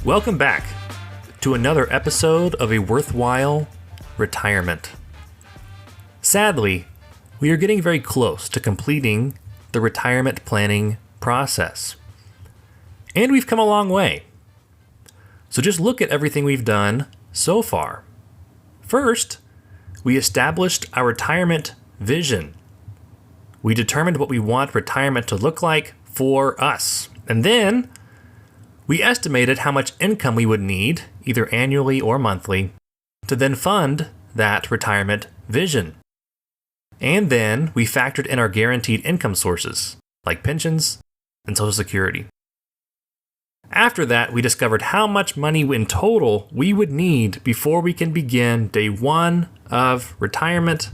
Welcome back to another episode of A Worthwhile Retirement. Sadly, we are getting very close to completing the retirement planning process. And we've come a long way. So just look at everything we've done so far. First, we established our retirement vision. We determined what we want retirement to look like for us. And then we estimated how much income we would need, either annually or monthly, to then fund that retirement vision. And then we factored in our guaranteed income sources, like pensions and Social Security. After that, we discovered how much money in total we would need before we can begin day one of retirement,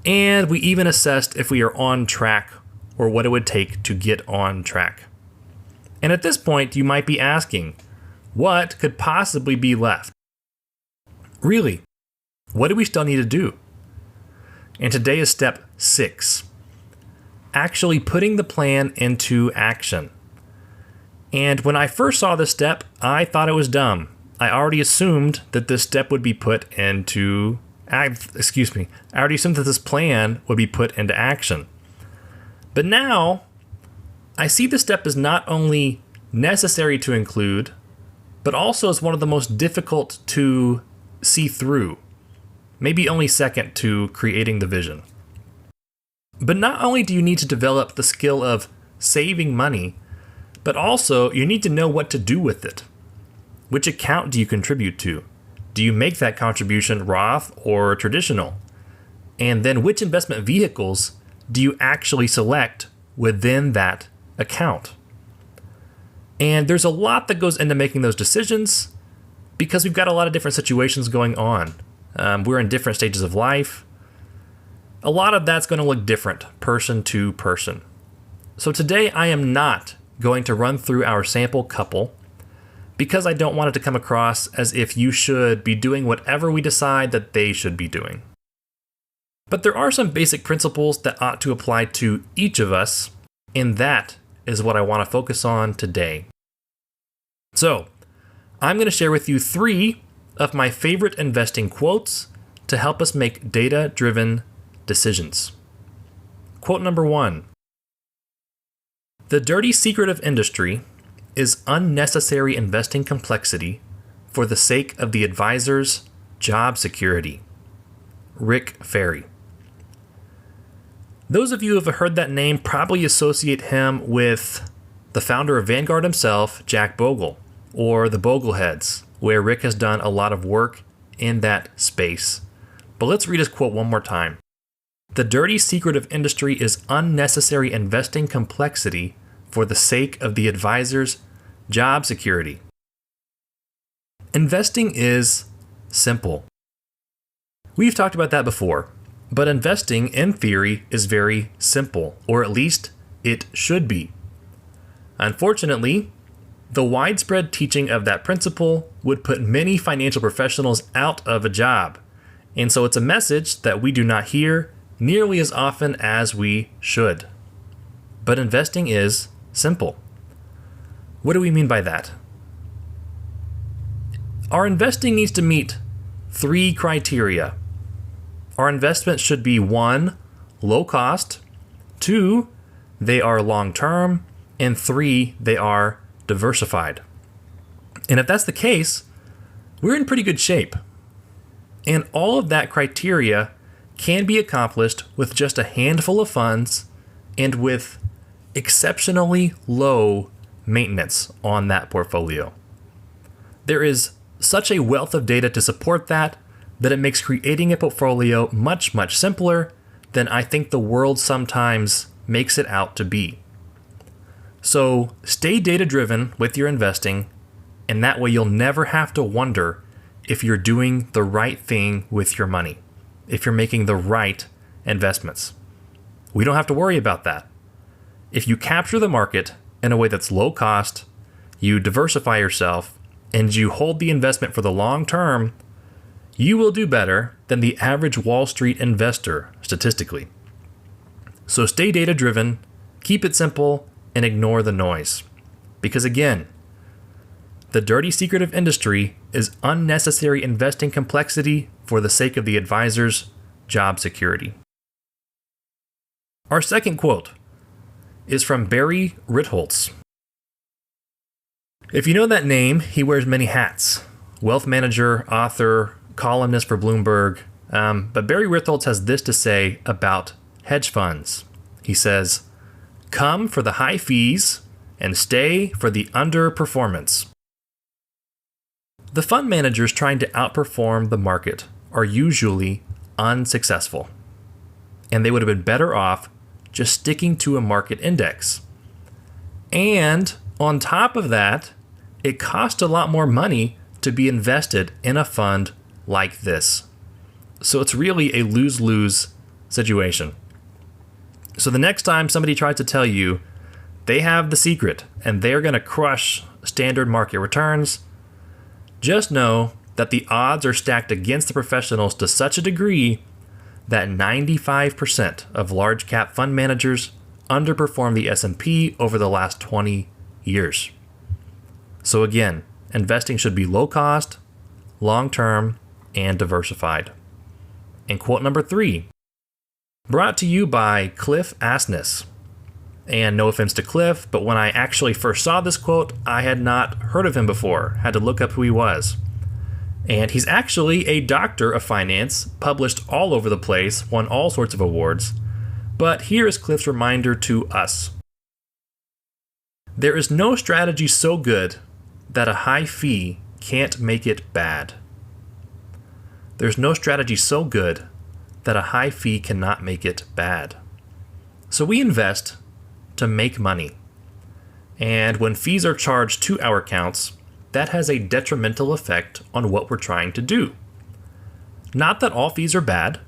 and we even assessed if we are on track or what it would take to get on track. And at this point, you might be asking, what could possibly be left? Really, what do we still need to do? And today is step 6, actually putting the plan into action. And when I first saw this step, I thought it was dumb. I already assumed that this step would be put into, I already assumed that this plan would be put into action. But now, I see this step as not only necessary to include, but also as one of the most difficult to see through. Maybe only second to creating the vision. But not only do you need to develop the skill of saving money, but also you need to know what to do with it. Which account do you contribute to? Do you make that contribution Roth or traditional? And then which investment vehicles do you actually select within that account? And there's a lot that goes into making those decisions because we've got a lot of different situations going on. We're in different stages of life. A lot of that's going to look different person to person. So today I am not going to run through our sample couple because I don't want it to come across as if you should be doing whatever we decide that they should be doing. But there are some basic principles that ought to apply to each of us, and that is what I want to focus on today. So, I'm going to share with you 3 of my favorite investing quotes to help us make data-driven decisions. Quote number 1. The dirty secret of industry is unnecessary investing complexity for the sake of the advisor's job security. Rick Ferri. Those of you who have heard that name probably associate him with the founder of Vanguard himself, Jack Bogle, or the Bogleheads, where Rick has done a lot of work in that space. But let's read his quote one more time. The dirty secret of industry is unnecessary investing complexity for the sake of the advisor's job security. Investing is simple. We've talked about that before, but investing in theory is very simple, or at least it should be. Unfortunately, the widespread teaching of that principle would put many financial professionals out of a job, and so it's a message that we do not hear nearly as often as we should. But investing is simple. What do we mean by that? Our investing needs to meet 3 criteria. Our investments should be 1, low cost, 2, they are long term, and 3, they are diversified. And if that's the case, we're in pretty good shape. And all of that criteria can be accomplished with just a handful of funds and with exceptionally low maintenance on that portfolio. There is such a wealth of data to support that it makes creating a portfolio much, much simpler than I think the world sometimes makes it out to be. So stay data-driven with your investing, and that way you'll never have to wonder if you're doing the right thing with your money, if you're making the right investments. We don't have to worry about that. If you capture the market in a way that's low cost, you diversify yourself, and you hold the investment for the long term, you will do better than the average Wall Street investor statistically. So stay data-driven, keep it simple, and ignore the noise. Because again, The dirty secret of industry is unnecessary investing complexity for the sake of the advisor's job security. Our second quote is from Barry Ritholtz. If you know that name, he wears many hats. Wealth manager, author, columnist for Bloomberg. But Barry Ritholtz has this to say about hedge funds. He says, "Come for the high fees and stay for the underperformance." The fund managers trying to outperform the market are usually unsuccessful, and they would have been better off just sticking to a market index. And on top of that, it costs a lot more money to be invested in a fund like this. So it's really a lose-lose situation. So the next time somebody tries to tell you they have the secret and they're going to crush standard market returns, just know that the odds are stacked against the professionals to such a degree that 95% of large cap fund managers underperform the S&P over the last 20 years. So again, investing should be low cost, long term, and diversified. And quote number 3, brought to you by Cliff Asness. And no offense to Cliff, but when I actually first saw this quote, I had not heard of him before, had to look up who he was. And he's actually a doctor of finance, published all over the place, won all sorts of awards. But here is Cliff's reminder to us. There is no strategy so good that a high fee can't make it bad. There's no strategy so good that a high fee cannot make it bad. So we invest to make money. And when fees are charged to our accounts, that has a detrimental effect on what we're trying to do. Not that all fees are bad,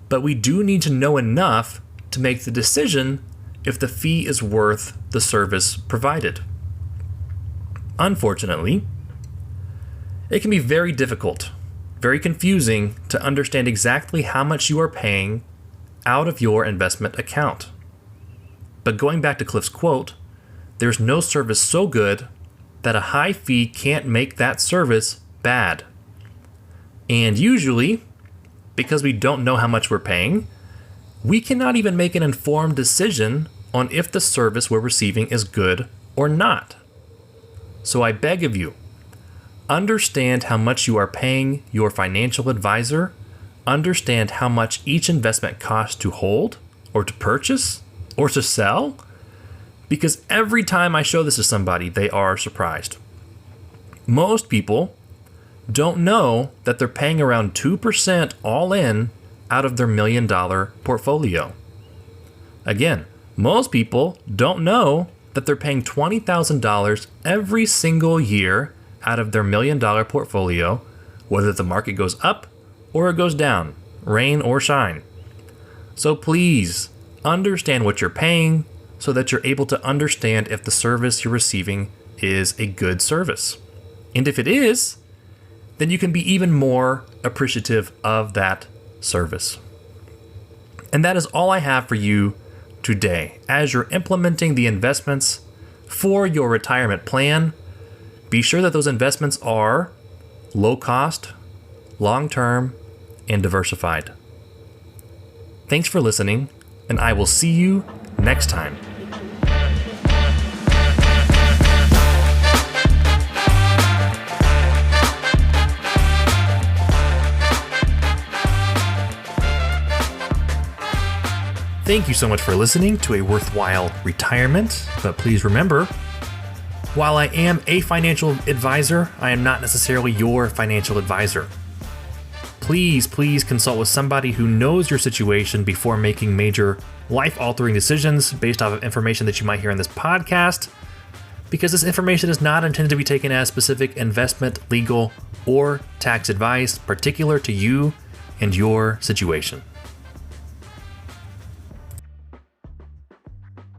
but we do need to know enough to make the decision if the fee is worth the service provided. Unfortunately, it can be very difficult, very confusing to understand exactly how much you are paying out of your investment account. But going back to Cliff's quote, there's no service so good that a high fee can't make that service bad. And usually, because we don't know how much we're paying, we cannot even make an informed decision on if the service we're receiving is good or not. So I beg of you, understand how much you are paying your financial advisor, understand how much each investment costs to hold or to purchase or to sell, because every time I show this to somebody, they are surprised. Most people don't know that they're paying around 2% all in out of their $1 million portfolio. Again, most people don't know that they're paying $20,000 every single year out of their $1 million portfolio, whether the market goes up or it goes down, rain or shine. So please understand what you're paying so that you're able to understand if the service you're receiving is a good service. And if it is, then you can be even more appreciative of that service. And that is all I have for you today. As you're implementing the investments for your retirement plan, be sure that those investments are low cost, long term, and diversified. Thanks for listening, and I will see you next time. Thank you so much for listening to A Worthwhile Retirement, but please remember, while I am a financial advisor, I am not necessarily your financial advisor. Please consult with somebody who knows your situation before making major life-altering decisions based off of information that you might hear in this podcast, because this information is not intended to be taken as specific investment, legal, or tax advice particular to you and your situation.